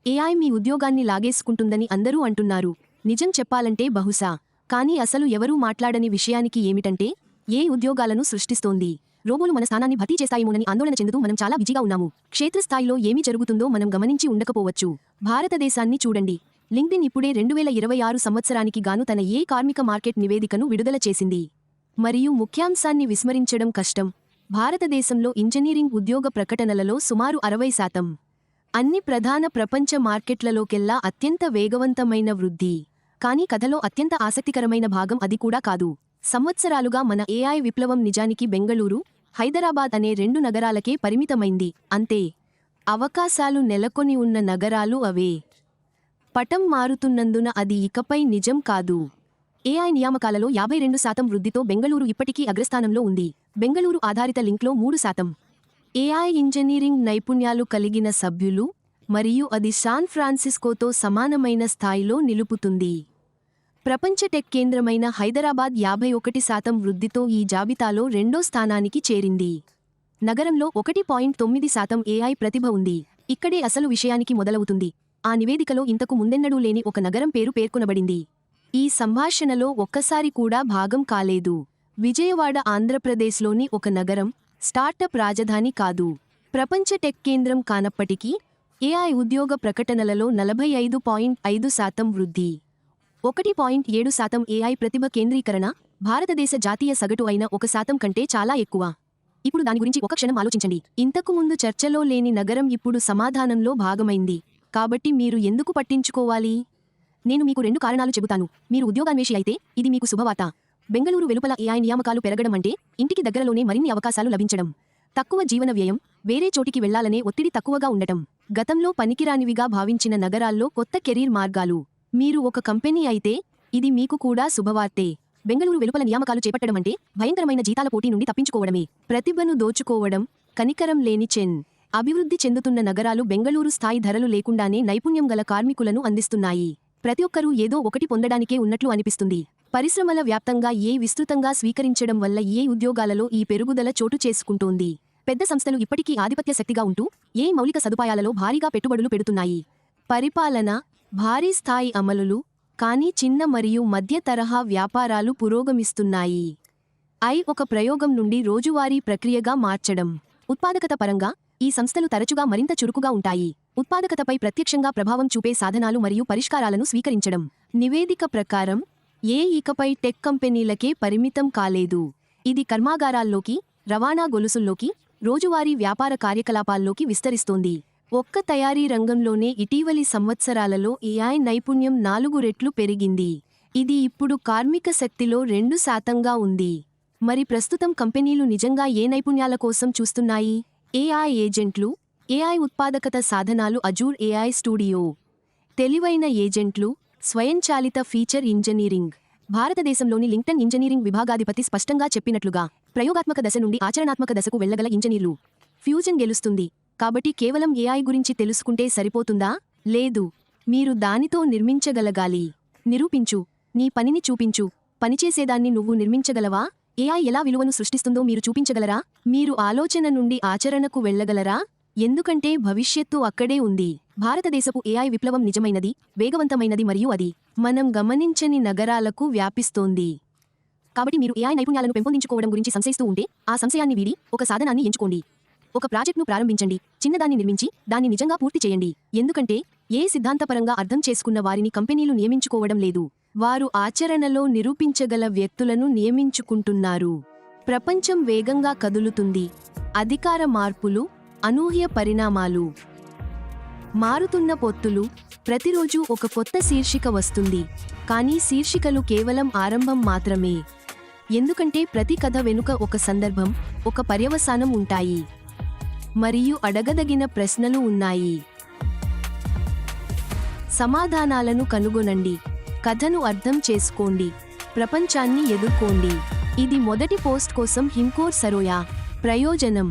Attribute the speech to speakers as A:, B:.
A: AI మీ ఉద్యోగాన్ని లాగేసుకుంటుందని అందరూ అంటున్నారు. నిజం చెప్పాలంటే బహుశా. కానీ అసలు ఎవరూ మాట్లాడని విషయానికి ఏమిటంటే, ఏ ఉద్యోగాలను సృష్టిస్తోంది. రోబోలు మన స్థానాన్ని భర్తీ చేస్తాయేమోనని ఆందోళన చెందుతూ మనం చాలా బిజీగా ఉన్నాము. క్షేత్రస్థాయిలో ఏమి జరుగుతుందో మనం గమనించి ఉండకపోవచ్చు. భారతదేశాన్ని చూడండి. లింక్డ్ఇన్ ఇప్పుడే 2026 సంవత్సరానికి గాను తన ఏ కార్మిక మార్కెట్ నివేదికను విడుదల చేసింది. మరియు ముఖ్యాంశాన్ని విస్మరించడం కష్టం. భారతదేశంలో ఇంజనీరింగ్ ఉద్యోగ ప్రకటనలలో సుమారు 60%. అన్ని ప్రధాన ప్రపంచ మార్కెట్లలోకెల్లా అత్యంత వేగవంతమైన వృద్ధి. కానీ కథలో అత్యంత ఆసక్తికరమైన భాగం అది కూడా కాదు. సంవత్సరాలుగా మన ఏఐ విప్లవం నిజానికి బెంగళూరు, హైదరాబాద్ అనే 2 నగరాలకే పరిమితమైంది. అంతే. అవకాశాలు నెలకొని ఉన్న నగరాలు అవే. పటం మారుతున్నందున అది ఇకపై నిజం కాదు. ఏఐ నియామకాలలో 52% వృద్ధితో బెంగళూరు ఇప్పటికీ అగ్రస్థానంలో ఉంది. బెంగళూరు ఆధారిత లింక్లో 3%. ఏఐ ఇంజనీరింగ్ నైపుణ్యాలు కలిగిన సభ్యులు, మరియు అది శాన్ ఫ్రాన్సిస్కోతో సమానమైన స్థాయిలో నిలుపుతుంది. ప్రపంచ టెక్ కేంద్రమైన హైదరాబాద్ 51% వృద్ధితో ఈ జాబితాలో 2వ స్థానానికి చేరింది. నగరంలో 1.9% ఏఐ ప్రతిభ ఉంది. ఇక్కడే అసలు విషయానికి మొదలవుతుంది. ఆ నివేదికలో ఇంతకు ముందెన్నడూ లేని ఒక నగరం పేరు పేర్కొనబడింది. ఈ సంభాషణలో ఒక్కసారి కూడా భాగం కాలేదు. విజయవాడ ఆంధ్రప్రదేశ్లోని ఒక నగరం, స్టార్టప్ రాజధాని కాదు. ప్రపంచ టెక్ కేంద్రం కానప్పటికీ ఏఐ ఉద్యోగ ప్రకటనలలో 45.5% వృద్ధి. 1.7% ఏఐ ప్రతిభ కేంద్రీకరణ, భారతదేశ జాతీయ సగటు అయిన 1% కంటే చాలా ఎక్కువ. ఇప్పుడు దాని గురించి ఒక క్షణం ఆలోచించండి. ఇంతకు ముందు చర్చలో లేని నగరం ఇప్పుడు సమాధానంలో భాగమైంది. కాబట్టి మీరు ఎందుకు పట్టించుకోవాలి? నేను మీకు 2 కారణాలు చెబుతాను. మీరు ఉద్యోగాన్వేషి అయితే ఇది మీకు శుభవార్త. బెంగళూరు వెలుపల ఏఐ నియామకాలు పెరగడం అంటే ఇంటికి దగ్గరలోనే మరిన్ని అవకాశాలు లభించడం. తక్కువ జీవన వ్యయం, వేరే చోటికి వెళ్లాలనే ఒత్తిడి తక్కువగా ఉండటం. గతంలో పనికిరానివిగా భావించిన నగరాల్లో కొత్త కెరీర్ మార్గాలు. మీరు ఒక కంపెనీ అయితే ఇది మీకు కూడా శుభవార్తే. బెంగళూరు వెలుపల నియామకాలు చేపట్టడం అంటే భయంకరమైన జీతాల పోటీ నుండి తప్పించుకోవడమే. ప్రతిభను దోచుకోవడం, కనికరం లేని అభివృద్ధి చెందుతున్న నగరాలు బెంగళూరు స్థాయి ధరలు లేకుండానే నైపుణ్యం గల కార్మికులను అందిస్తున్నాయి. ప్రతి ఒక్కరూ ఏదో ఒకటి పొందడానికే ఉన్నట్లు అనిపిస్తుంది. పరిశ్రమల వ్యాప్తంగా విస్తృతంగా స్వీకరించడం వల్ల ఉద్యోగాలలో ఈ పెరుగుదల చోటు చేసుకుంటోంది. పెద్ద సంస్థలు ఇప్పటికీ ఆధిపత్య శక్తిగా ఉంటూ మౌలిక సదుపాయాలలో భారీగా పెట్టుబడులు పెడుతున్నాయి. పరిపాలన, భారీ స్థాయి అమలులు, కానీ చిన్న మరియు మధ్య తరహా వ్యాపారాలు పురోగమిస్తున్నాయి. ఒక ప్రయోగం నుండి రోజువారీ ప్రక్రియగా మార్చడం. ఉత్పాదకత పరంగా ఈ సంస్థలు తరచుగా మరింత చురుకుగా ఉంటాయి. ఉత్పాదకతపై ప్రత్యక్షంగా ప్రభావం చూపే సాధనాలు మరియు పరిష్కారాలను స్వీకరించడం. నివేదిక ప్రకారం ఇకపై టెక్ కంపెనీలకే పరిమితం కాలేదు. ఇది కర్మాగారాల్లోకి, రవాణా గొలుసుల్లోకి, రోజువారీ వ్యాపార కార్యకలాపాల్లోకి విస్తరిస్తోంది. ఒక్క తయారీ రంగంలోనే ఇటీవలి సంవత్సరాలలో ఏఐ నైపుణ్యం 4 రెట్లు పెరిగింది. ఇది ఇప్పుడు కార్మిక శక్తిలో 2%గా ఉంది. మరి ప్రస్తుతం కంపెనీలు నిజంగా ఏ నైపుణ్యాల కోసం చూస్తున్నాయి? ఏఐ ఏజెంట్లు, ఏఐ ఉత్పాదకత సాధనాలు, అజూర్ ఏఐ స్టూడియో, తెలివైన ఏజెంట్లు, స్వయంచాలిత ఫీచర్ ఇంజనీరింగ్. భారతదేశంలోని లింక్డ్ఇన్ ఇంజనీరింగ్ విభాగాధిపతి స్పష్టంగా చెప్పినట్లుగా ప్రయోగాత్మక దశ నుండి ఆచరణాత్మక దశకు వెళ్లగల ఇంజనీర్లు. ఫ్యూజన్ గెలుస్తుంది. కాబట్టి కేవలం ఏఐ గురించి తెలుసుకుంటే సరిపోతుందా? లేదు. మీరు దానితో నిర్మించగలగాలి. నిరూపించు. నీ పనిని చూపించు. పనిచేసేదాన్ని నువ్వు నిర్మించగలవా? ఏఐ ఎలా విలువను సృష్టిస్తుందో మీరు చూపించగలరా? మీరు ఆలోచన నుండి ఆచరణకు వెళ్లగలరా? ఎందుకంటే భవిష్యత్తు అక్కడే ఉంది. భారతదేశపు ఏఐ విప్లవం నిజమైనది, వేగవంతమైనది మరియు అది మనం గమనించని నగరాలకు వ్యాపిస్తోంది. కాబట్టి మీరు ఏఐ నైపుణ్యాలను పెంపొందించుకోవడం గురించి సంశయిస్తూ ఉంటే ఆ సంశయాన్ని వీడి ఒక సాధనాన్ని ఎంచుకోండి. ఒక ప్రాజెక్ట్ను ప్రారంభించండి. చిన్నదాన్ని నిర్మించి దాన్ని నిజంగా పూర్తి చేయండి. ఎందుకంటే సిద్ధాంతపరంగా అర్థం చేసుకున్న వారిని కంపెనీలు నియమించుకోవడం లేదు. వారు ఆచరణలో నిరూపించగల వ్యక్తులను నియమించుకుంటున్నారు. ప్రపంచం వేగంగా కదులుతుంది. అధికార మార్పులు, అనూహ్య పరిణామాలు, మారుతున్న పొత్తులు. ప్రతిరోజు ఒక కొత్త శీర్షిక వస్తుంది. కానీ శీర్షికలు కేవలం ఆరంభం మాత్రమే. ఎందుకంటే ప్రతి కథ వెనుక ఒక సందర్భం, ఒక పర్యవసానం ఉంటాయి. మరియు అడగదగిన ప్రశ్నలు ఉన్నాయి. సమాధానాలను కనుగొనండి. కథను అర్థం చేసుకోండి. ప్రపంచాన్ని ఎదుర్కోండి. ఇది మొదటి పోస్ట్ కోసం హిమ్కోర్ సరోయా. ప్రయోజనం.